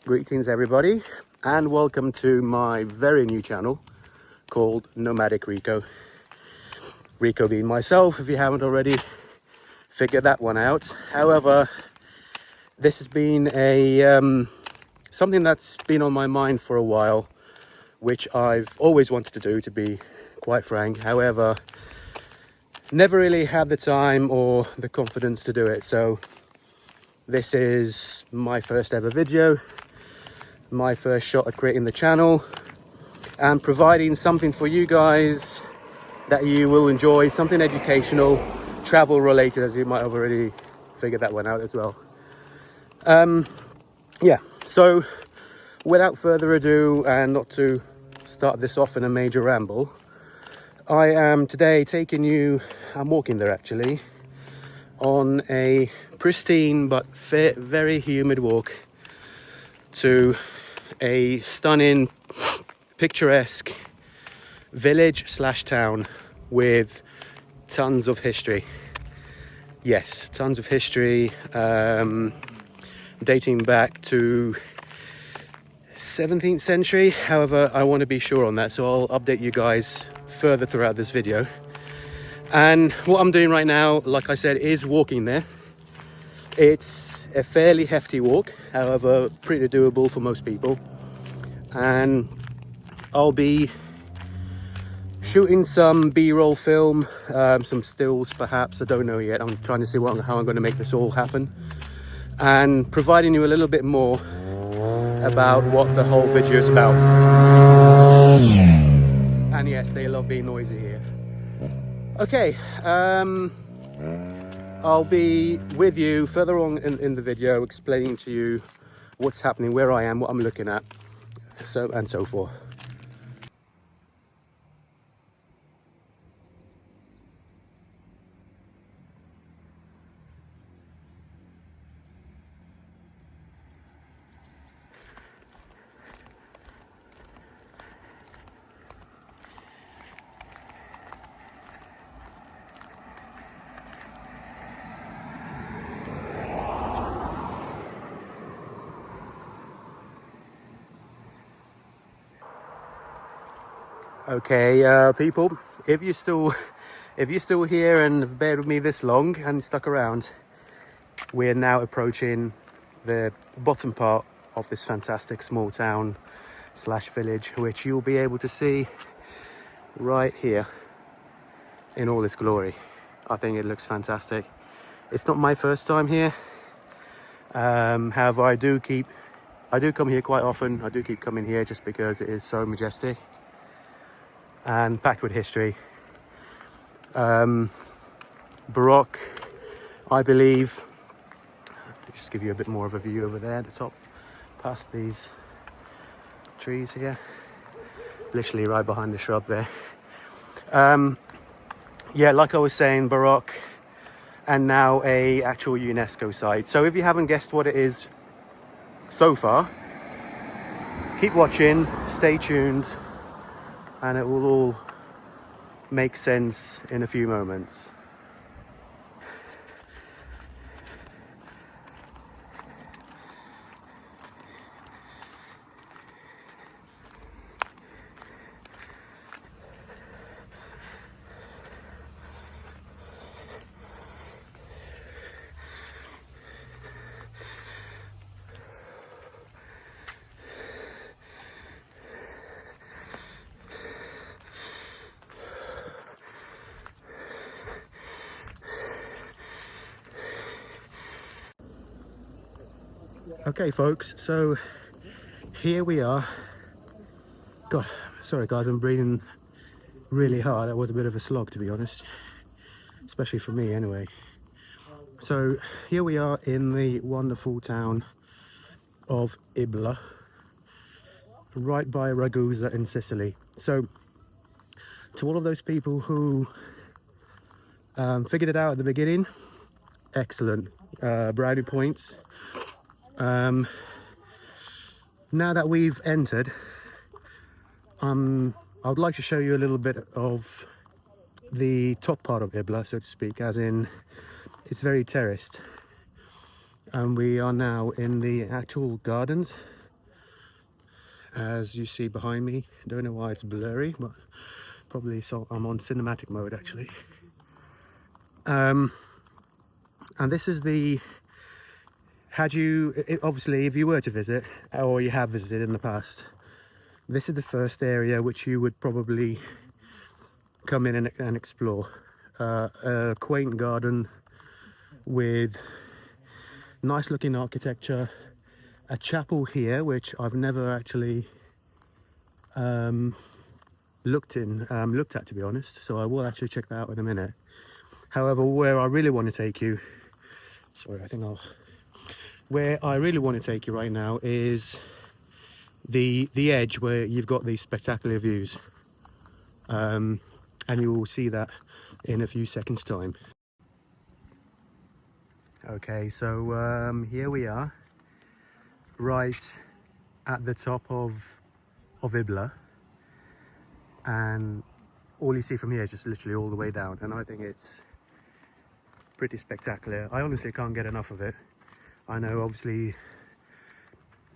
Greetings everybody, and welcome to my very new channel called Nomadic Rico. Rico being myself, if you haven't already figured that one out. However, this has been a something that's been on my mind for a while, which I've always wanted to do, to be quite frank. However, never really had the time or the confidence to do it. So this is my first ever video, my first shot at creating the channel and providing something for you guys that you will enjoy, something educational, travel related, as you might have already figured that one out as well. Yeah, so without further ado, and not to start this off in a major ramble, I am today I'm walking there actually, on a pristine but very humid walk to a stunning, picturesque village/town with tons of history. Yes, tons of history, dating back to 17th century. However, I want to be sure on that, so I'll update you guys further throughout this video. And what I'm doing right now, like I said, is walking there. It's a fairly hefty walk, however pretty doable for most people, and I'll be shooting some b-roll film, some stills perhaps, I don't know yet. I'm trying to see how I'm going to make this all happen, and providing you a little bit more about what the whole video is about. And yes, they love being noisy here. Okay, I'll be with you further on in the video, explaining to you what's happening, where I am, what I'm looking at, so and so forth. Okay, people, if you're still here and have bared with me this long and stuck around, we're now approaching the bottom part of this fantastic small town / village, which you'll be able to see right here in all its glory. I think it looks fantastic. It's not my first time here. However, I do come here quite often. I do keep coming here just because it is so majestic and packed with history. Baroque, I believe. Just give you a bit more of a view over there at the top, past these trees here, literally right behind the shrub there. Yeah, like I was saying, Baroque, and now a actual UNESCO site. So if you haven't guessed what it is so far, keep watching, stay tuned, and it will all make sense in a few moments. Okay folks, so here we are. God, sorry guys, I'm breathing really hard. That was a bit of a slog, to be honest, especially for me anyway. So here we are in the wonderful town of Ibla, right by Ragusa in Sicily. So to all of those people who figured it out at the beginning, excellent, brownie points. Now that we've entered, I would like to show you a little bit of the top part of Ibla, so to speak, as in it's very terraced, and we are now in the actual gardens as you see behind me. Don't know why it's blurry, but probably so I'm on cinematic mode actually. And this is the, obviously if you were to visit or you have visited in the past, this is the first area which you would probably come in and explore. A quaint garden with nice looking architecture, a chapel here which I've never actually looked at, to be honest, so I will actually check that out in a minute. However, where I really want to take you, where I really want to take you right now is the edge where you've got these spectacular views, and you will see that in a few seconds time. Okay, so here we are, right at the top of Ibla, and all you see from here is just literally all the way down, and I think it's pretty spectacular. I honestly can't get enough of it. I know obviously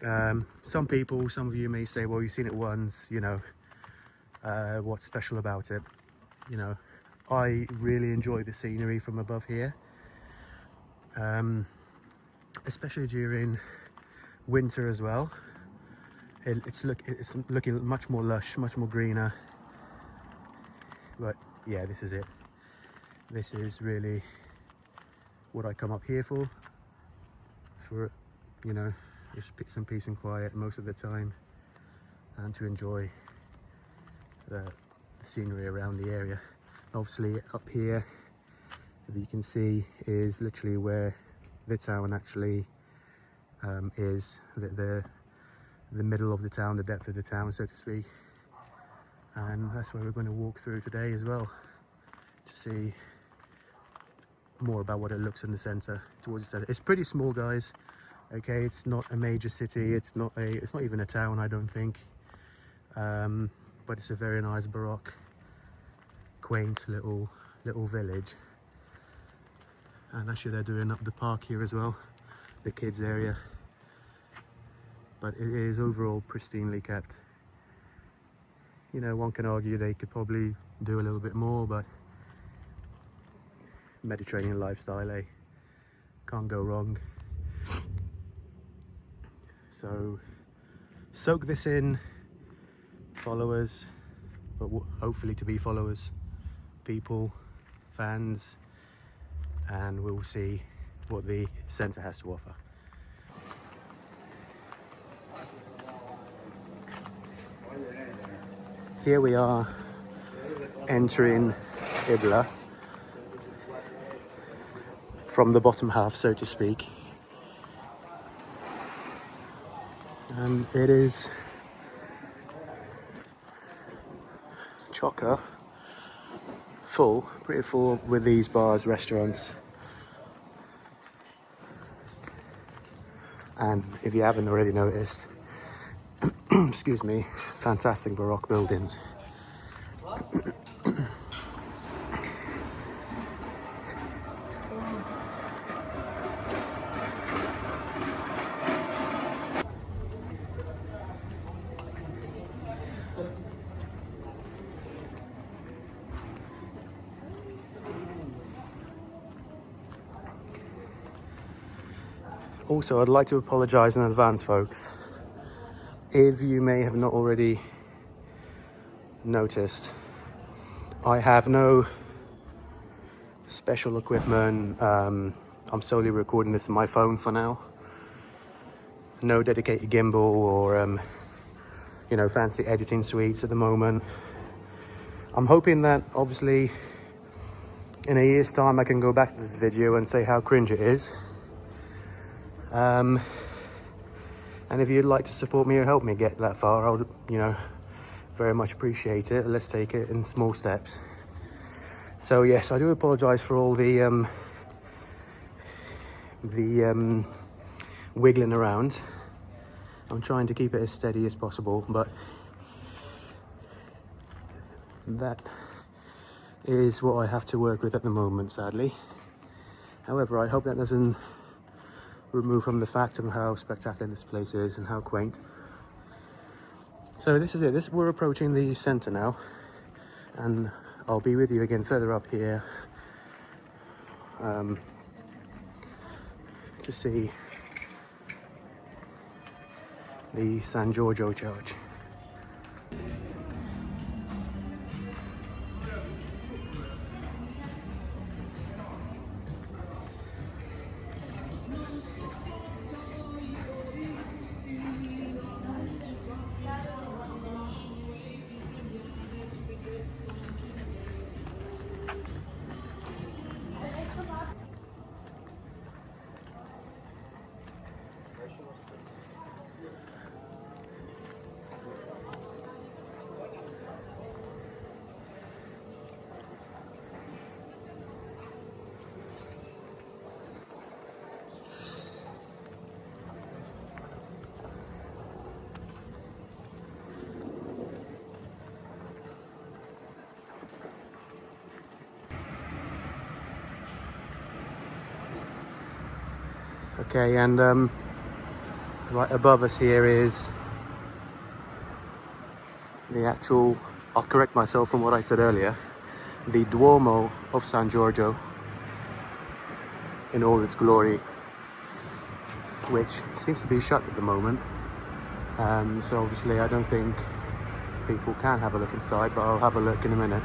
some of you may say, well, you've seen it once, you know, what's special about it? You know, I really enjoy the scenery from above here, especially during winter as well. It's looking much more lush, much more greener. But yeah, this is it. This is really what I come up here for, you know, just some peace and quiet most of the time, and to enjoy the scenery around the area. Obviously up here, if you can see, is literally where the town actually is, the middle of the town, the depth of the town, so to speak. And that's where we're going to walk through today as well, to see more about what it looks in the center, towards the center. It's pretty small, guys. Okay, it's not a major city, it's not even a town, I don't think, but it's a very nice Baroque, quaint little village. And actually they're doing up the park here as well, the kids area, but it is overall pristinely kept. You know, one can argue they could probably do a little bit more, but Mediterranean lifestyle, eh? Can't go wrong. So soak this in, followers, but hopefully to be followers, people, fans, and we'll see what the centre has to offer. Here we are entering Ibla from the bottom half, so to speak. And it is chocker full, pretty full with these bars, restaurants. And if you haven't already noticed, excuse me, fantastic Baroque buildings. Also, I'd like to apologise in advance, folks, if you may have not already noticed. I have no special equipment. I'm solely recording this on my phone for now. No dedicated gimbal or you know, fancy editing suites at the moment. I'm hoping that obviously in a year's time I can go back to this video and say how cringe it is. And if you'd like to support me or help me get that far, I would, you know, very much appreciate it. Let's take it in small steps. So yes, I do apologise for all the wiggling around. I'm trying to keep it as steady as possible, but that is what I have to work with at the moment, sadly. However, I hope that doesn't remove from the fact of how spectacular this place is and how quaint. So this is it. We're approaching the center now, and I'll be with you again further up here to see the San Giorgio Church. Okay, and right above us here is the actual, I'll correct myself from what I said earlier, the Duomo of San Giorgio in all its glory, which seems to be shut at the moment. So obviously I don't think people can have a look inside, but I'll have a look in a minute.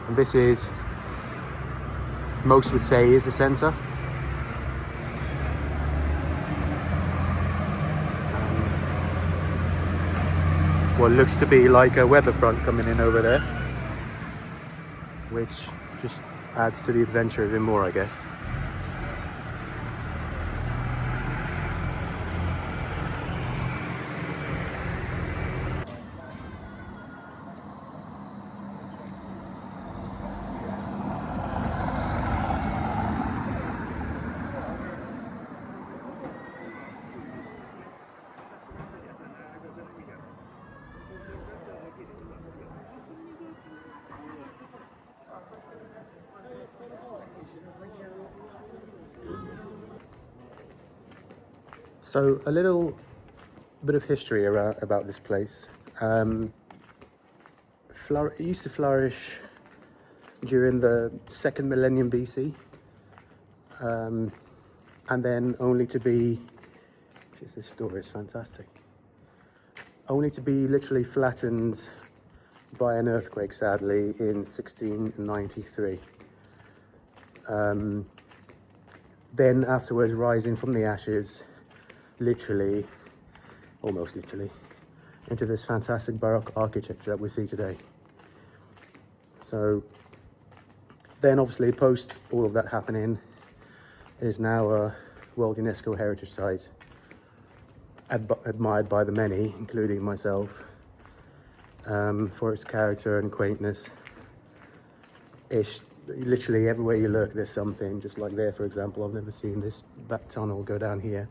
And this is, most would say, is the center. What looks to be like a weather front coming in over there, which just adds to the adventure even more, I guess. So a little bit of history about this place. It used to flourish during the 2nd millennium BC, and then only to be, just this story is fantastic, only to be literally flattened by an earthquake, sadly, in 1693. Then afterwards rising from the ashes, literally, almost literally, into this fantastic Baroque architecture that we see today. So then obviously post all of that happening, it is now a World UNESCO Heritage Site, admired by the many, including myself, for its character and quaintness. It's literally everywhere you look there's something, just like there, for example. I've never seen that tunnel go down here.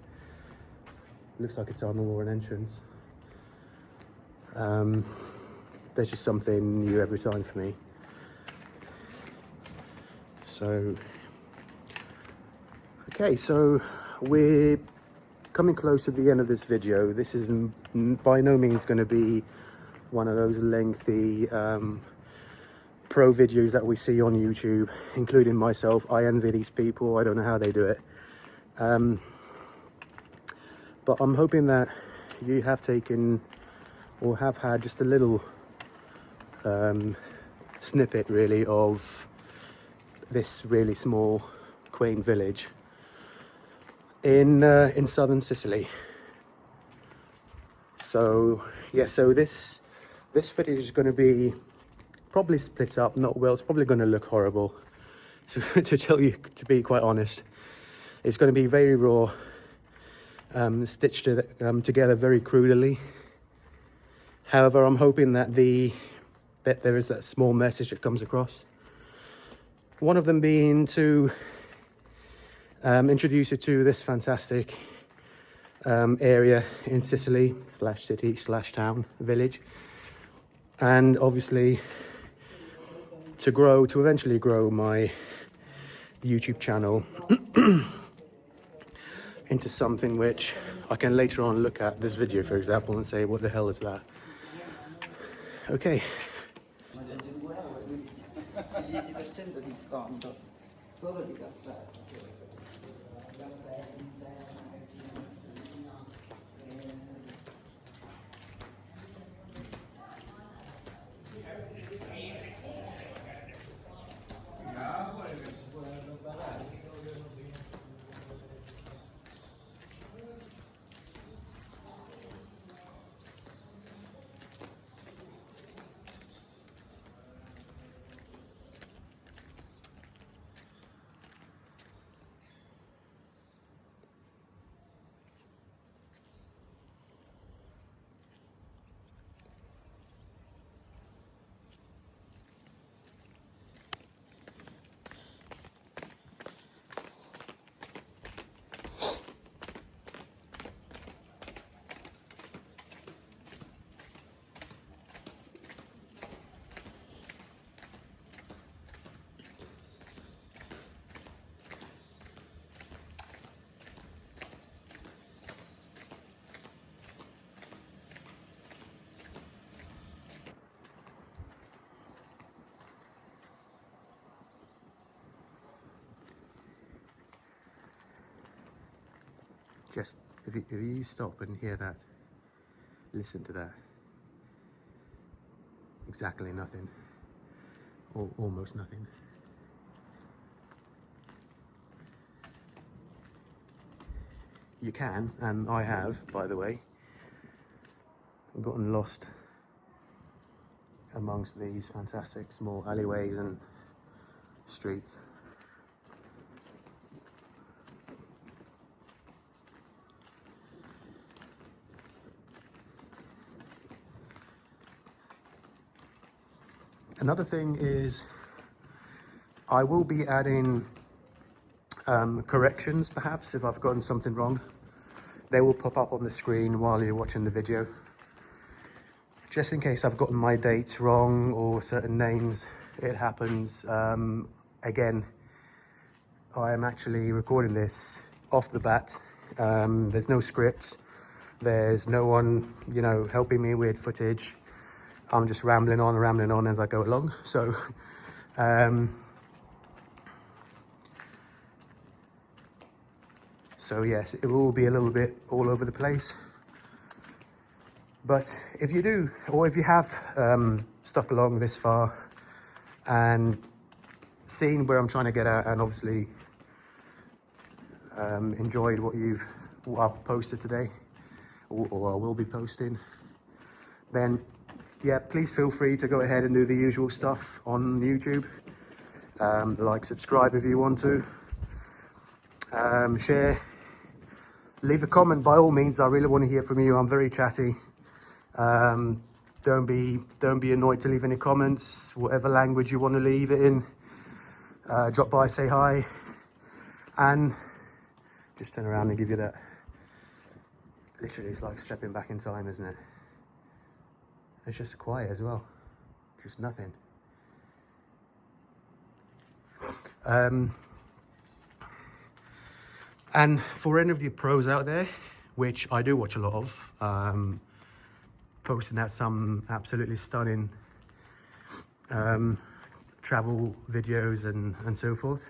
Looks like a tunnel or an entrance. There's just something new every time for me. So, okay, so we're coming close to the end of this video. This is by no means going to be one of those lengthy pro videos that we see on YouTube, including myself. I envy these people. I don't know how they do it. But I'm hoping that you have taken or have had just a little snippet, really, of this really small, quaint village in southern Sicily. So yeah, so this footage is going to be probably split up, not well. It's probably going to look horrible, to tell you, to be quite honest. It's going to be very raw. Stitched together very crudely. However, I'm hoping that there is that small message that comes across. One of them being to introduce you to this fantastic area in Sicily / town, village, and obviously to eventually grow my YouTube channel into something which I can later on look at this video, for example, and say, what the hell is that? Okay. 10% di sconto solo di caffè. Just, if you stop and hear that, listen to that. Exactly nothing, or almost nothing. You can, and I have, by the way, gotten lost amongst these fantastic small alleyways and streets. Another thing is I will be adding corrections, perhaps, if I've gotten something wrong. They will pop up on the screen while you're watching the video. Just in case I've gotten my dates wrong or certain names, it happens. Again, I am actually recording this off the bat. There's no script. There's no one, you know, helping me with footage. I'm just rambling on as I go along. So, yes, it will be a little bit all over the place. But if you do, or if you have stuck along this far and seen where I'm trying to get at, and obviously enjoyed what I've posted today, or I will be posting, then yeah, please feel free to go ahead and do the usual stuff on YouTube. Like, subscribe if you want to, share, leave a comment by all means. I really want to hear from you. I'm very chatty. Don't be annoyed to leave any comments, whatever language you want to leave it in. Drop by, say hi, and just turn around and give you that. Literally, it's like stepping back in time, isn't it? It's just quiet as well, just nothing. And for any of you pros out there, which I do watch a lot of, posting out some absolutely stunning travel videos and so forth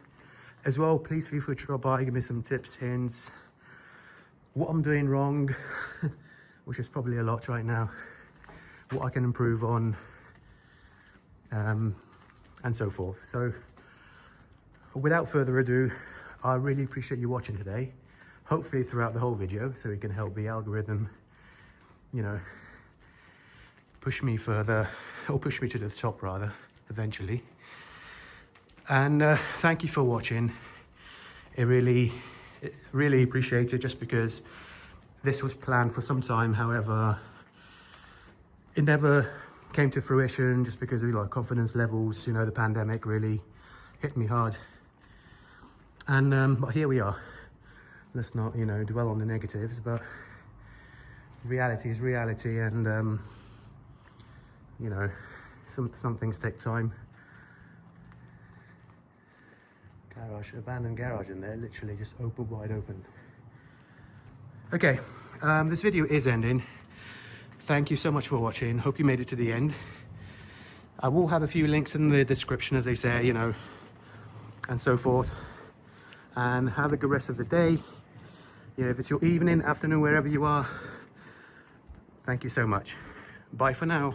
as well, please feel free to drop by, give me some tips, hints, what I'm doing wrong, which is probably a lot right now, what I can improve on, and so forth. So without further ado, I really appreciate you watching today, hopefully throughout the whole video, so it can help the algorithm, you know, push me further, or push me to the top rather, eventually. And thank you for watching. Really appreciate it, just because this was planned for some time. However, it never came to fruition just because of, like, confidence levels. You know, the pandemic really hit me hard. And but here we are. Let's not, you know, dwell on the negatives, but reality is reality, and you know, some things take time. Garage, abandoned garage in there, literally just open, wide open. Okay, this video is ending. Thank you so much for watching. Hope you made it to the end. I will have a few links in the description, as they say, you know, and so forth. And have a good rest of the day. You know, if it's your evening, afternoon, wherever you are, thank you so much. Bye for now.